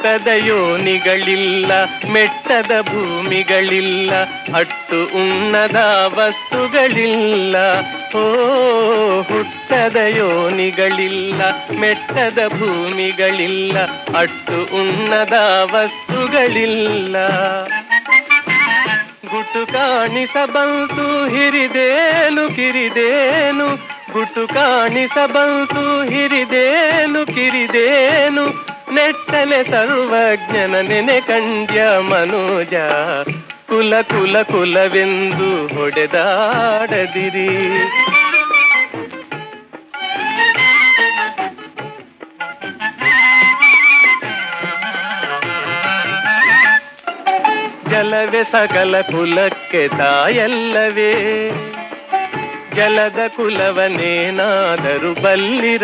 ಹುಟ್ಟದ ಯೋನಿಗಳಿಲ್ಲ, ಮೆಟ್ಟದ ಭೂಮಿಗಳಿಲ್ಲ, ಅಟ್ಟು ಉಣ್ಣದ ವಸ್ತುಗಳಿಲ್ಲ. ಓ ಹುಟ್ಟದ ಯೋನಿಗಳಿಲ್ಲ, ಮೆಟ್ಟದ ಭೂಮಿಗಳಿಲ್ಲ, ಅಟ್ಟು ಉಣ್ಣದ ವಸ್ತುಗಳಿಲ್ಲ. ಗುಟು ಕಾಣಿಸಬಂತು ಹಿರಿದೇನು ಕಿರಿದೇನು, ಗುಟು ಕಾಣಿಸಬಂತು ಹಿರಿದೇನು ಕಿರಿದೇನು, ನೆಟ್ಟಲೆ ಸರ್ವಜ್ಞನ ನೆನೆ ಕಂಡ್ಯ ಮನೋಜ. ಕುಲ ಕುಲ ಕುಲವೆಂದು ಹೊಡೆದಾಡದಿರಿ. ಜಲವೇ ಸಕಲ ಕುಲಕ್ಕೆ ತಾಯಲ್ಲವೇ, ಜಲದ ಕುಲವನೇನಾದರೂ ಬಲ್ಲಿರ.